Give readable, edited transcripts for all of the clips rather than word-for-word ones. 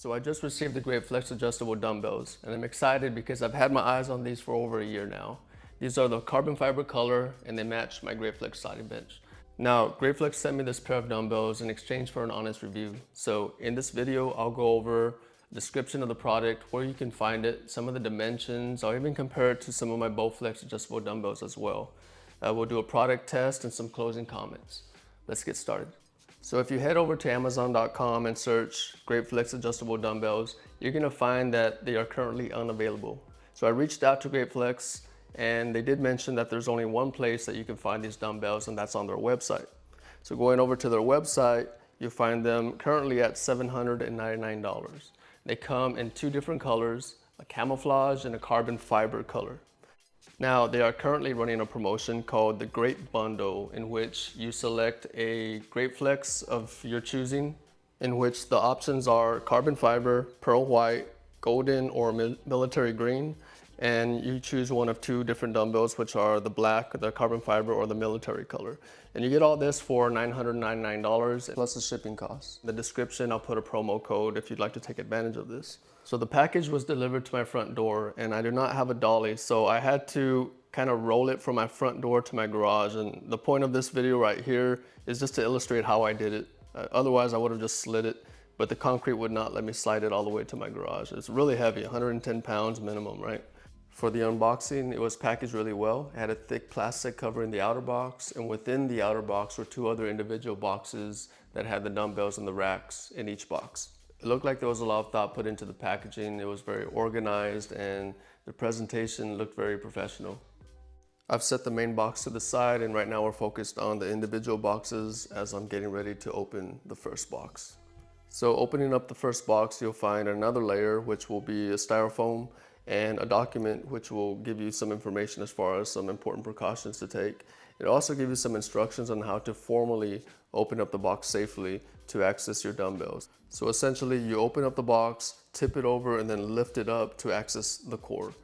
So I just received the GR8FLEX Adjustable Dumbbells, and I'm excited because I've had my eyes on these for over a year now. These are the carbon fiber color, and they match my GR8FLEX sliding bench. Now, GR8FLEX sent me this pair of dumbbells in exchange for an honest review. So in this video, I'll go over a description of the product, where you can find it, some of the dimensions. I'll even compare it to some of my Bowflex adjustable dumbbells as well. We'll do a product test and some closing comments. Let's get started. So if you head over to Amazon.com and search GR8FLEX Adjustable Dumbbells, you're gonna find that they are currently unavailable. So I reached out to GR8FLEX, and they did mention that there's only one place that you can find these dumbbells, and that's on their website. So going over to their website, you'll find them currently at $799. They come in two different colors, a camouflage and a carbon fiber color. Now, they are currently running a promotion called the Great Bundle, in which you select a GR8FLEX of your choosing, in which the options are carbon fiber, pearl white, golden, or military green, and you choose one of two different dumbbells, which are the black, the carbon fiber, or the military color. And you get all this for $999 plus the shipping costs. In the description, I'll put a promo code if you'd like to take advantage of this. So the package was delivered to my front door, and I do not have a dolly, so I had to kind of roll it from my front door to my garage. And the point of this video right here is just to illustrate how I did it. Otherwise, I would have just slid it, but the concrete would not let me slide it all the way to my garage. It's really heavy, 110 pounds minimum, right? For the unboxing, it was packaged really well. It had a thick plastic covering the outer box, and within the outer box were two other individual boxes that had the dumbbells and the racks in each box. It looked like there was a lot of thought put into the packaging. It was very organized, and the presentation looked very professional. I've set the main box to the side, and right now we're focused on the individual boxes as I'm getting ready to open the first box. So opening up the first box, you'll find another layer, which will be a styrofoam, and a document which will give you some information as far as some important precautions to take. It also gives you some instructions on how to formally open up the box safely to access your dumbbells. So essentially, you open up the box, tip it over, and then lift it up to access the core.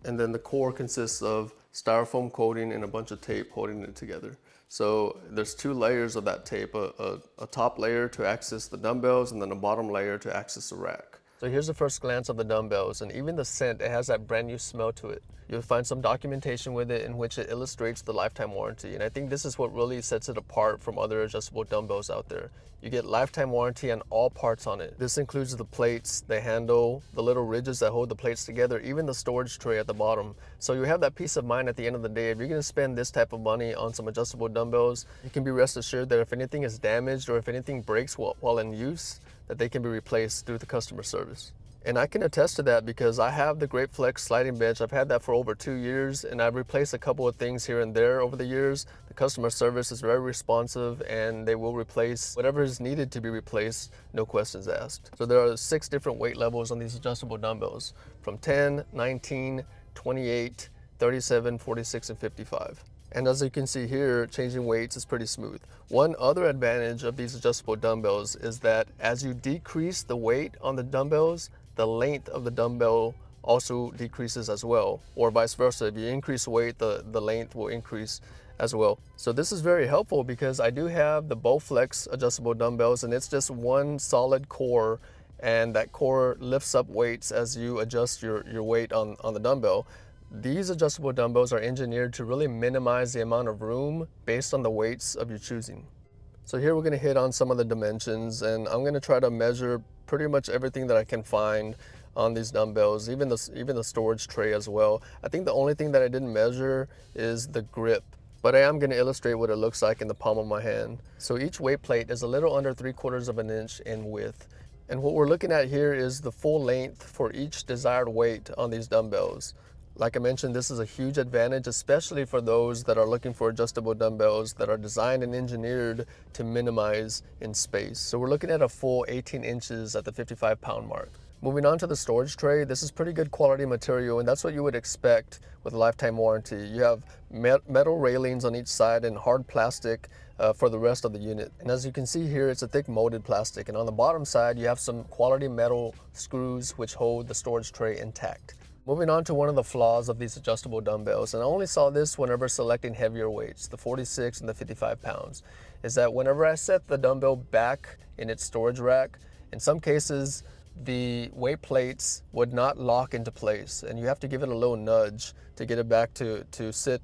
And then the core consists of styrofoam coating and a bunch of tape holding it together. So there's two layers of that tape, a top layer to access the dumbbells, and then a bottom layer to access the rack. So here's the first glance of the dumbbells, and even the scent, it has that brand new smell to it. You'll find some documentation with it in which it illustrates the lifetime warranty, and I think this is what really sets it apart from other adjustable dumbbells out there. You get lifetime warranty on all parts on it. This includes the plates, the handle, the little ridges that hold the plates together, even the storage tray at the bottom. So you have that peace of mind at the end of the day. If you're gonna spend this type of money on some adjustable dumbbells, you can be rest assured that if anything is damaged or if anything breaks while in use, that they can be replaced through the customer service. And I can attest to that because I have the GR8FLEX sliding bench. I've had that for over 2 years, and I've replaced a couple of things here and there over the years. The customer service is very responsive, and they will replace whatever is needed to be replaced, no questions asked. So there are 6 different weight levels on these adjustable dumbbells, from 10, 19, 28, 37, 46, and 55. And as you can see here, changing weights is pretty smooth. One other advantage of these adjustable dumbbells is that as you decrease the weight on the dumbbells, the length of the dumbbell also decreases as well, or vice versa. If you increase weight, the length will increase as well. So this is very helpful because I do have the Bowflex adjustable dumbbells, and it's just one solid core, and that core lifts up weights as you adjust your weight on the dumbbell. These adjustable dumbbells are engineered to really minimize the amount of room based on the weights of your choosing. So here we're gonna hit on some of the dimensions, and I'm gonna try to measure pretty much everything that I can find on these dumbbells, even the storage tray as well. I think the only thing that I didn't measure is the grip, but I am gonna illustrate what it looks like in the palm of my hand. So each weight plate is a little under 3/4 of an inch in width. And what we're looking at here is the full length for each desired weight on these dumbbells. Like I mentioned, this is a huge advantage, especially for those that are looking for adjustable dumbbells that are designed and engineered to minimize in space. So we're looking at a full 18 inches at the 55-pound mark. Moving on to the storage tray, this is pretty good quality material, and that's what you would expect with a lifetime warranty. You have metal railings on each side and hard plastic for the rest of the unit. And as you can see here, it's a thick molded plastic, and on the bottom side, you have some quality metal screws which hold the storage tray intact. Moving on to one of the flaws of these adjustable dumbbells, and I only saw this whenever selecting heavier weights, the 46 and the 55 pounds, is that whenever I set the dumbbell back in its storage rack, in some cases, the weight plates would not lock into place, and you have to give it a little nudge to get it back to sit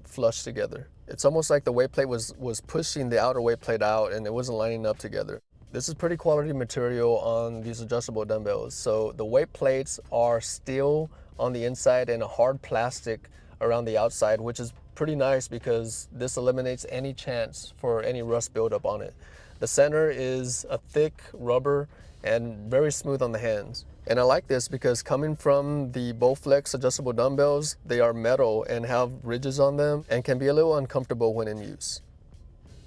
flush together. It's almost like the weight plate was pushing the outer weight plate out and it wasn't lining up together. This is pretty quality material on these adjustable dumbbells. So the weight plates are steel on the inside and a hard plastic around the outside, which is pretty nice because this eliminates any chance for any rust buildup on it. The center is a thick rubber and very smooth on the hands. And I like this because coming from the Bowflex adjustable dumbbells, they are metal and have ridges on them and can be a little uncomfortable when in use.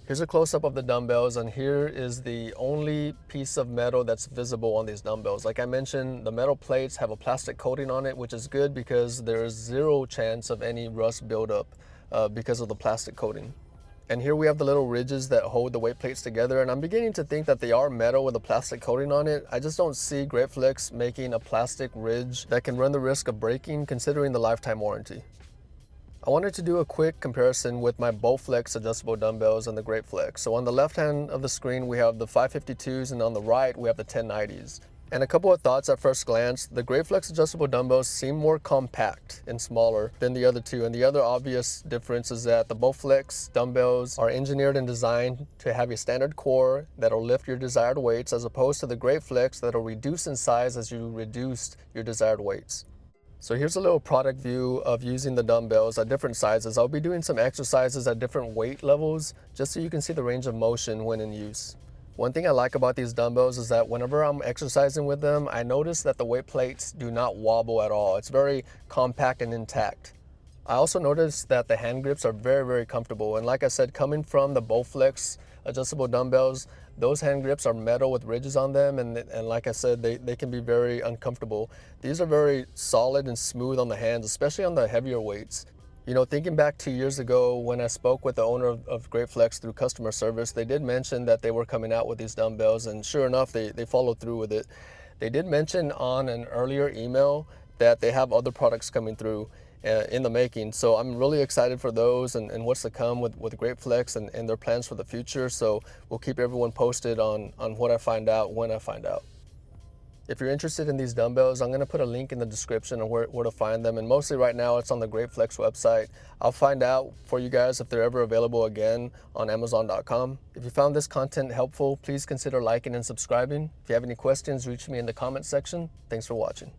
Here's a close-up of the dumbbells, and here is the only piece of metal that's visible on these dumbbells. Like I mentioned, the metal plates have a plastic coating on it, which is good because there is zero chance of any rust buildup because of the plastic coating. And here we have the little ridges that hold the weight plates together, and I'm beginning to think that they are metal with a plastic coating on it. I just don't see GR8FLEX making a plastic ridge that can run the risk of breaking considering the lifetime warranty. I wanted to do a quick comparison with my Bowflex adjustable dumbbells and the GR8FLEX. So on the left hand of the screen we have the 552s, and on the right we have the 1090s. And a couple of thoughts at first glance: the GR8FLEX adjustable dumbbells seem more compact and smaller than the other two. And the other obvious difference is that the Bowflex dumbbells are engineered and designed to have a standard core that'll lift your desired weights, as opposed to the GR8FLEX that'll reduce in size as you reduce your desired weights. So here's a little product view of using the dumbbells at different sizes. I'll be doing some exercises at different weight levels just so you can see the range of motion when in use. One thing I like about these dumbbells is that whenever I'm exercising with them, I notice that the weight plates do not wobble at all. It's very compact and intact. I also noticed that the hand grips are very, very comfortable. And like I said, coming from the Bowflex adjustable dumbbells, those hand grips are metal with ridges on them, and like I said, they can be very uncomfortable. These are very solid and smooth on the hands, especially on the heavier weights. You know, thinking back 2 years ago when I spoke with the owner of GR8FLEX through customer service, they did mention that they were coming out with these dumbbells, and sure enough, they followed through with it. They did mention on an earlier email that they have other products coming through in the making. So I'm really excited for those and what's to come with GR8FLEX and their plans for the future. So we'll keep everyone posted on what I find out when I find out. If you're interested in these dumbbells, I'm going to put a link in the description of where to find them. And mostly right now it's on the GR8FLEX website. I'll find out for you guys if they're ever available again on Amazon.com. If you found this content helpful, please consider liking and subscribing. If you have any questions, reach me in the comment section. Thanks for watching.